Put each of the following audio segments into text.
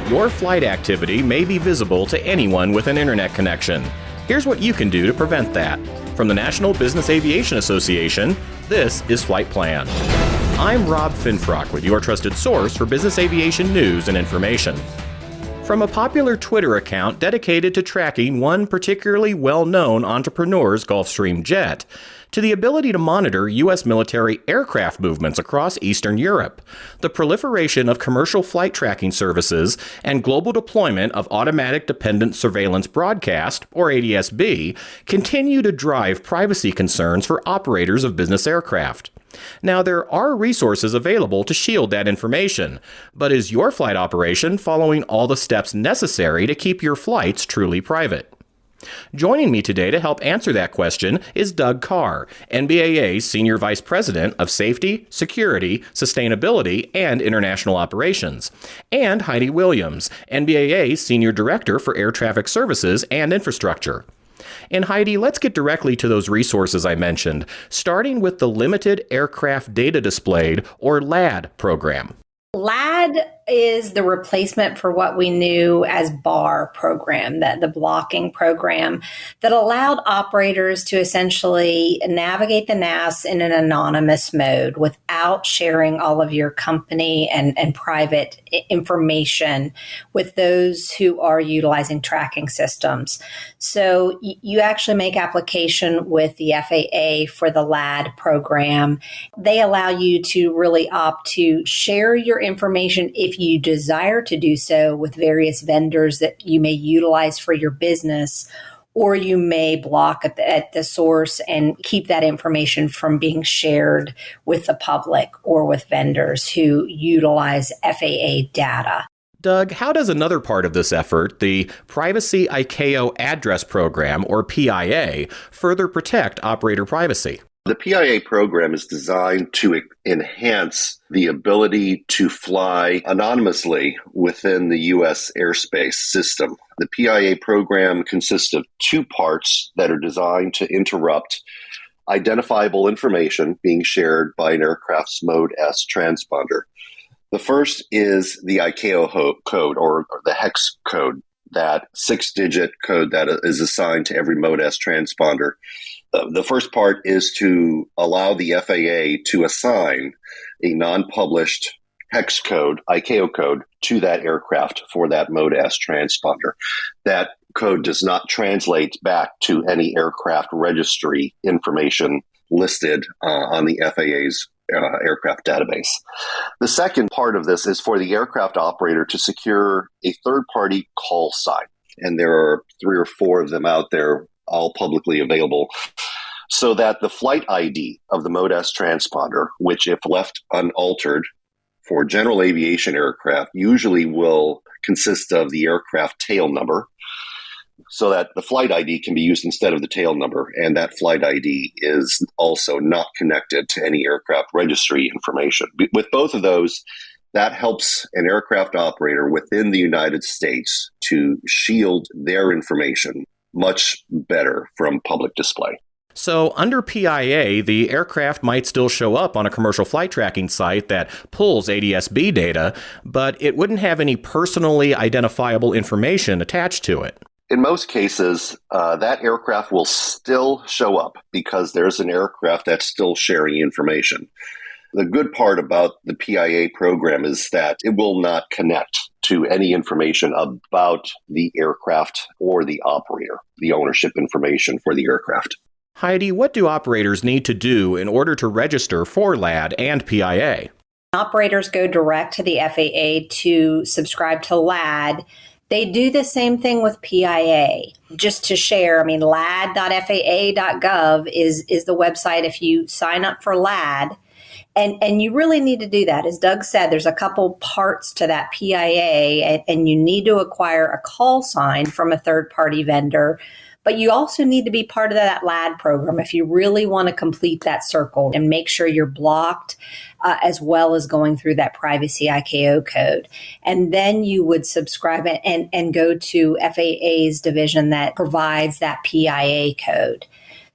Your flight activity may be visible to anyone with an internet connection. Here's what you can do to prevent that. From the National Business Aviation Association, this is Flight Plan. I'm Rob Finfrock with your trusted source for business aviation news and information. From a popular Twitter account dedicated to tracking one particularly well-known entrepreneur's Gulfstream jet, to the ability to monitor U.S. military aircraft movements across Eastern Europe, the proliferation of commercial flight tracking services, and global deployment of Automatic Dependent Surveillance Broadcast, or ADS-B, continue to drive privacy concerns for operators of business aircraft. Now, there are resources available to shield that information, but is your flight operation following all the steps necessary to keep your flights truly private? Joining me today to help answer that question is Doug Carr, NBAA's Senior Vice President of Safety, Security, Sustainability, and International Operations, and Heidi Williams, NBAA's Senior Director for Air Traffic Services and Infrastructure. And Heidi, let's get directly to those resources I mentioned, starting with the Limited Aircraft Data Displayed, or LAD program. LAD is the replacement for what we knew as BAR program, the blocking program that allowed operators to essentially navigate the NAS in an anonymous mode without sharing all of your company and private information with those who are utilizing tracking systems. So you actually make application with the FAA for the LAD program. They allow you to really opt to share your information if you desire to do so with various vendors that you may utilize for your business, or you may block at the source and keep that information from being shared with the public or with vendors who utilize FAA data. Doug, how does another part of this effort, the Privacy ICAO Address program, or PIA, further protect operator privacy? The PIA program is designed to enhance the ability to fly anonymously within the U.S. airspace system. The PIA program consists of two parts that are designed to interrupt identifiable information being shared by an aircraft's Mode S transponder. The first is the ICAO code, or the hex code, that 6-digit code that is assigned to every Mode S transponder. The first part is to allow the FAA to assign a non-published hex code, ICAO code, to that aircraft for that Mode S transponder. That code does not translate back to any aircraft registry information listed on the FAA's aircraft database. The second part of this is for the aircraft operator to secure a third-party call sign. And there are 3 or 4 of them out there, all publicly available, so that the flight ID of the Mode S transponder, which if left unaltered for general aviation aircraft, usually will consist of the aircraft tail number, so that the flight ID can be used instead of the tail number, and that flight ID is also not connected to any aircraft registry information. With both of those, that helps an aircraft operator within the United States to shield their information much better from public display. So under PIA, the aircraft might still show up on a commercial flight tracking site that pulls ADS-B data, but it wouldn't have any personally identifiable information attached to it. In most cases, that aircraft will still show up because there's an aircraft that's still sharing information. The good part about the PIA program is that it will not connect to any information about the aircraft or the operator, the ownership information for the aircraft. Heidi, what do operators need to do in order to register for LAD and PIA? Operators go direct to the FAA to subscribe to LAD. They do the same thing with PIA. Just to share, lad.faa.gov is the website if you sign up for LAD. And you really need to do that. As Doug said, there's a couple parts to that PIA, and you need to acquire a call sign from a third-party vendor. But you also need to be part of that LAD program if you really want to complete that circle and make sure you're blocked, as well as going through that Privacy ICAO code. And then you would subscribe and go to FAA's division that provides that PIA code.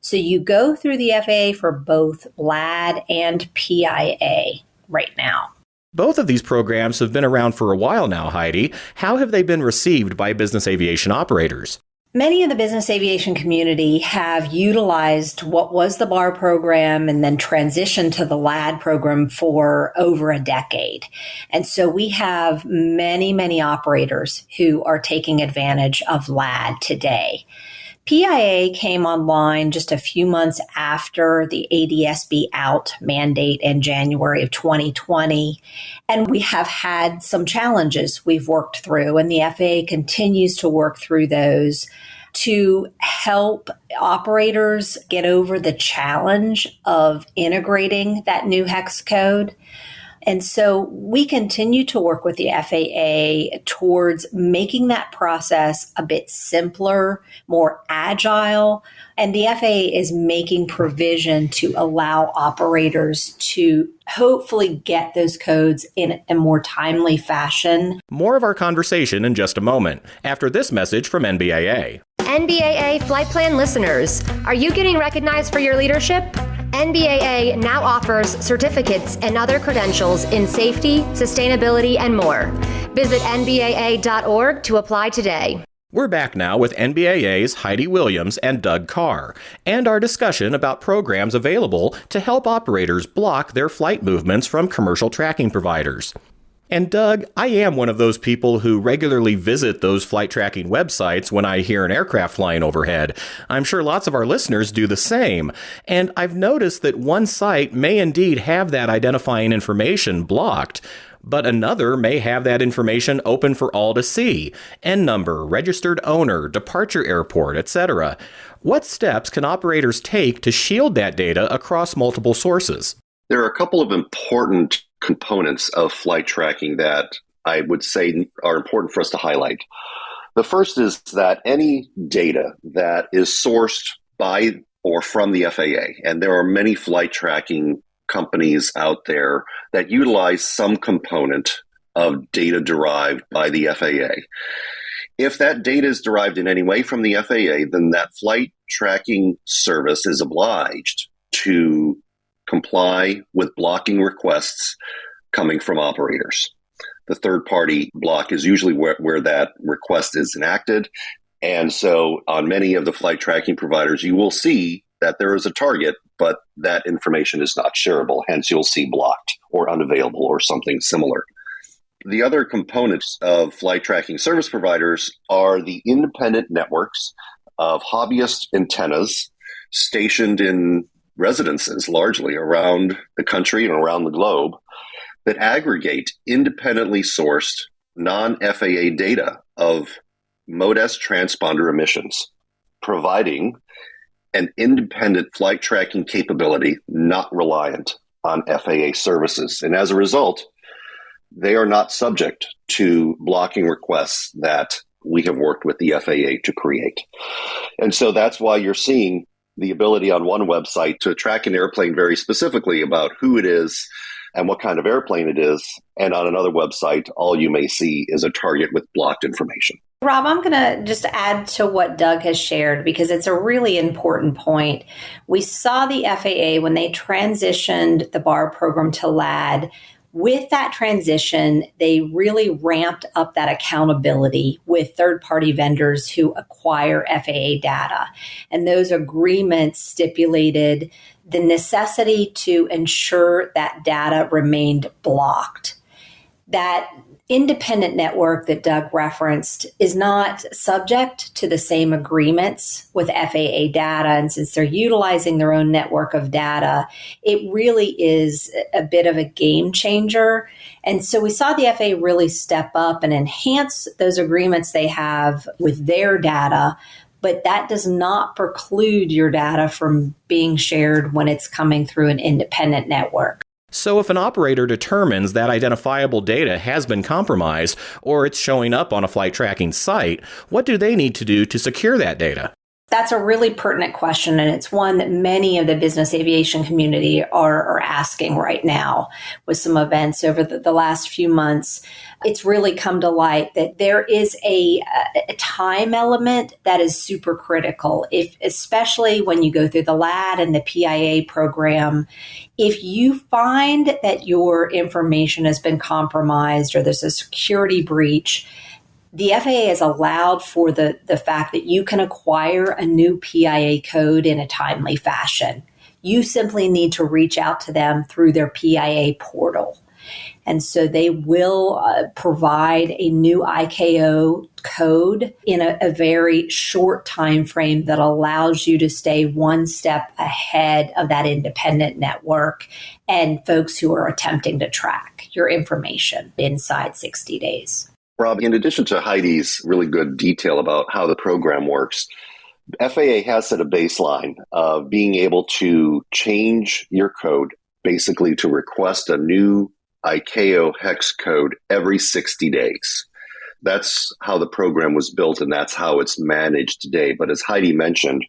So you go through the FAA for both LAD and PIA right now. Both of these programs have been around for a while now, Heidi. How have they been received by business aviation operators? Many in the business aviation community have utilized what was the BAR program and then transitioned to the LAD program for over a decade. And so we have many operators who are taking advantage of LAD today. PIA came online just a few months after the ADS-B out mandate in January of 2020. And we have had some challenges we've worked through, and the FAA continues to work through those to help operators get over the challenge of integrating that new hex code. And so we continue to work with the FAA towards making that process a bit simpler, more agile. And the FAA is making provision to allow operators to hopefully get those codes in a more timely fashion. More of our conversation in just a moment, after this message from NBAA. NBAA Flight Plan listeners, are you getting recognized for your leadership? NBAA now offers certificates and other credentials in safety, sustainability, and more. Visit nbaa.org to apply today. We're back now with NBAA's Heidi Williams and Doug Carr, and our discussion about programs available to help operators block their flight movements from commercial tracking providers. And Doug, I am one of those people who regularly visit those flight tracking websites when I hear an aircraft flying overhead. I'm sure lots of our listeners do the same. And I've noticed that one site may indeed have that identifying information blocked, but another may have that information open for all to see. N number, registered owner, departure airport, etc. What steps can operators take to shield that data across multiple sources? There are a couple of important components of flight tracking that I would say are important for us to highlight. The first is that any data that is sourced by or from the FAA, and there are many flight tracking companies out there that utilize some component of data derived by the FAA. If that data is derived in any way from the FAA, then that flight tracking service is obliged to comply with blocking requests coming from operators. The third-party block is usually where that request is enacted. And so on many of the flight tracking providers, you will see that there is a target, but that information is not shareable. Hence, you'll see blocked or unavailable or something similar. The other components of flight tracking service providers are the independent networks of hobbyist antennas stationed in residences largely around the country and around the globe that aggregate independently sourced non-FAA data of Mode S transponder emissions, providing an independent flight tracking capability not reliant on FAA services. And as a result, they are not subject to blocking requests that we have worked with the FAA to create. And so that's why you're seeing the ability on one website to track an airplane very specifically about who it is and what kind of airplane it is. And on another website, all you may see is a target with blocked information. Rob, I'm going to just add to what Doug has shared because it's a really important point. We saw the FAA when they transitioned the BAR program to LAD. With that transition, they really ramped up that accountability with third-party vendors who acquire FAA data. And those agreements stipulated the necessity to ensure that data remained blocked. That independent network that Doug referenced is not subject to the same agreements with FAA data. And since they're utilizing their own network of data, it really is a bit of a game changer. And so we saw the FAA really step up and enhance those agreements they have with their data. But that does not preclude your data from being shared when it's coming through an independent network. So if an operator determines that identifiable data has been compromised or it's showing up on a flight tracking site, what do they need to do to secure that data? That's a really pertinent question, and it's one that many of the business aviation community are asking right now with some events over the last few months. It's really come to light that there is a time element that is super critical, especially when you go through the LAD and the PIA program. If you find that your information has been compromised or there's a security breach, the FAA has allowed for the fact that you can acquire a new PIA code in a timely fashion. You simply need to reach out to them through their PIA portal. And so they will provide a new ICAO code in a very short time frame that allows you to stay one step ahead of that independent network and folks who are attempting to track your information inside 60 days. Rob, in addition to Heidi's really good detail about how the program works, FAA has set a baseline of being able to change your code, basically to request a new ICAO hex code every 60 days. That's how the program was built, and that's how it's managed today. But as Heidi mentioned,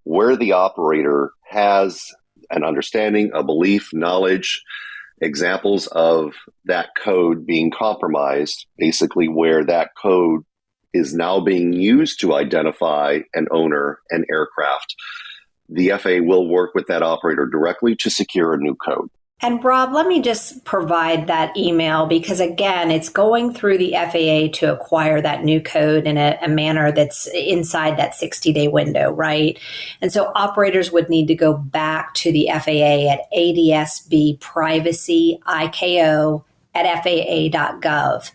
where the operator has an understanding, a belief, knowledge, examples of that code being compromised, basically where that code is now being used to identify an owner, an aircraft, the FAA will work with that operator directly to secure a new code. And Rob, let me just provide that email because, again, it's going through the FAA to acquire that new code in a manner that's inside that 60-day window, right? And so operators would need to go back to the FAA at ADSB Privacy ICAO at FAA.gov.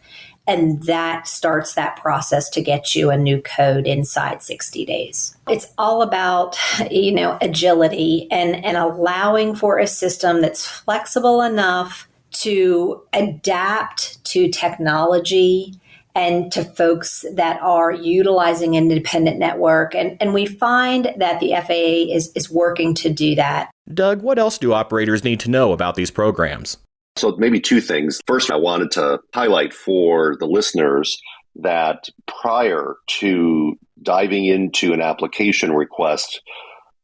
And that starts that process to get you a new code inside 60 days. It's all about, agility and allowing for a system that's flexible enough to adapt to technology and to folks that are utilizing an independent network. And we find that the FAA is working to do that. Doug, what else do operators need to know about these programs? So maybe two things. First, I wanted to highlight for the listeners that prior to diving into an application request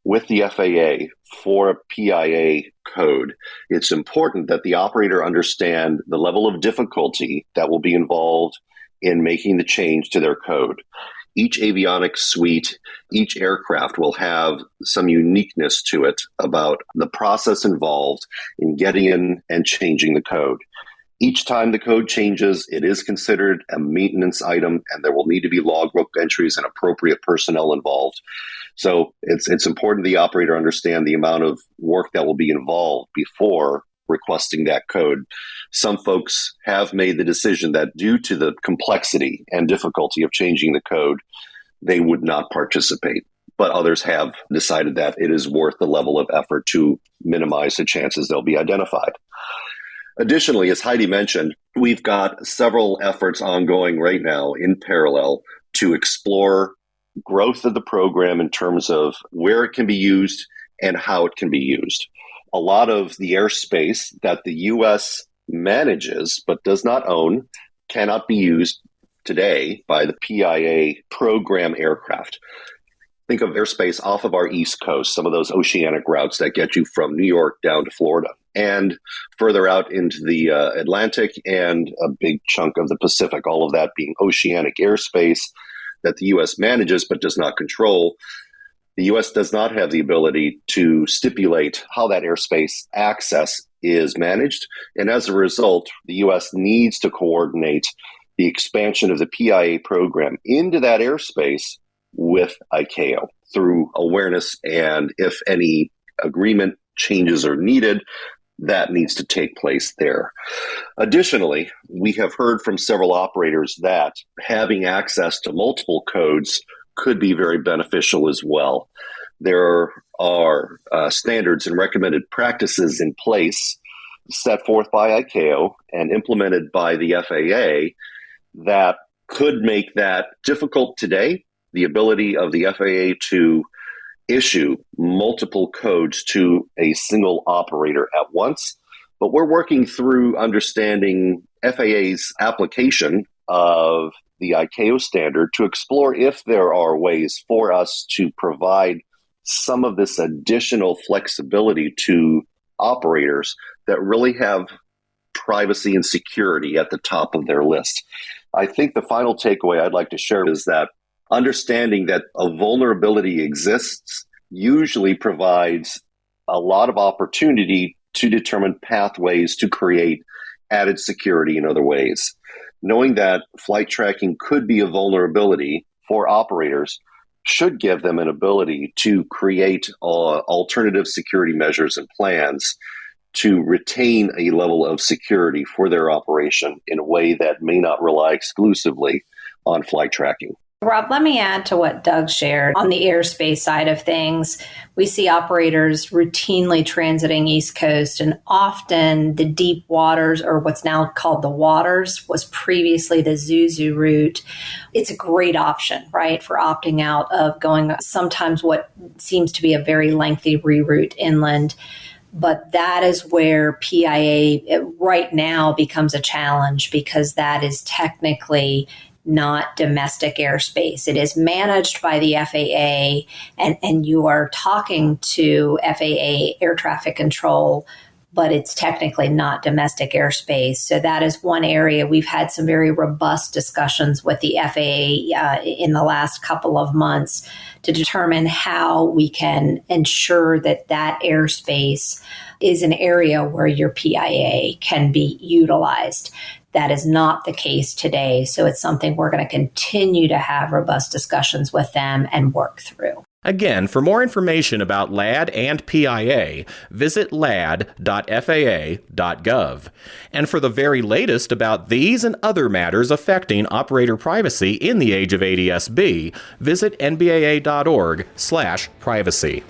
with the FAA for a PIA code, it's important that the operator understand the level of difficulty that will be involved in making the change to their code. Each avionics suite, each aircraft will have some uniqueness to it about the process involved in getting in and changing the code. Each time the code changes, it is considered a maintenance item, and there will need to be logbook entries and appropriate personnel involved. So it's important the operator understand the amount of work that will be involved before requesting that code. Some folks have made the decision that due to the complexity and difficulty of changing the code, they would not participate. But others have decided that it is worth the level of effort to minimize the chances they'll be identified. Additionally, as Heidi mentioned, we've got several efforts ongoing right now in parallel to explore growth of the program in terms of where it can be used and how it can be used. A lot of the airspace that the U.S. manages but does not own cannot be used today by the PIA program aircraft. Think of airspace off of our East Coast, some of those oceanic routes that get you from New York down to Florida, and further out into the Atlantic and a big chunk of the Pacific, all of that being oceanic airspace that the U.S. manages but does not control. The U.S. does not have the ability to stipulate how that airspace access is managed. And as a result, the U.S. needs to coordinate the expansion of the PIA program into that airspace with ICAO through awareness. And if any agreement changes are needed, that needs to take place there. Additionally, we have heard from several operators that having access to multiple codes could be very beneficial as well. There are standards and recommended practices in place set forth by ICAO and implemented by the FAA that could make that difficult today. The ability of the FAA to issue multiple codes to a single operator at once. But we're working through understanding FAA's application of the ICAO standard to explore if there are ways for us to provide some of this additional flexibility to operators that really have privacy and security at the top of their list. I think the final takeaway I'd like to share is that understanding that a vulnerability exists usually provides a lot of opportunity to determine pathways to create added security in other ways. Knowing that flight tracking could be a vulnerability for operators should give them an ability to create alternative security measures and plans to retain a level of security for their operation in a way that may not rely exclusively on flight tracking. Rob, let me add to what Doug shared. On the airspace side of things, we see operators routinely transiting East Coast, and often the deep waters, or what's now called the waters, was previously the Zuzu route. It's a great option, right, for opting out of going sometimes what seems to be a very lengthy reroute inland. But that is where PIA right now becomes a challenge, because that is technically not domestic airspace. It is managed by the FAA, and you are talking to FAA air traffic control, but it's technically not domestic airspace. So that is one area we've had some very robust discussions with the FAA in the last couple of months to determine how we can ensure that that airspace is an area where your PIA can be utilized. That is not the case today. So it's something we're going to continue to have robust discussions with them and work through. Again, for more information about LAD and PIA, visit lad.faa.gov. And for the very latest about these and other matters affecting operator privacy in the age of ADS-B, visit nbaa.org/privacy.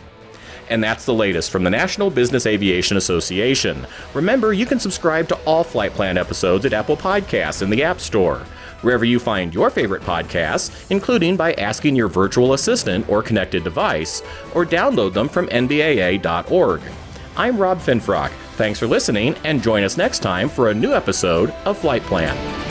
And that's the latest from the National Business Aviation Association. Remember, you can subscribe to all Flight Plan episodes at Apple Podcasts in the App Store, wherever you find your favorite podcasts, including by asking your virtual assistant or connected device, or download them from nbaa.org. I'm Rob Finfrock. Thanks for listening, and join us next time for a new episode of Flight Plan.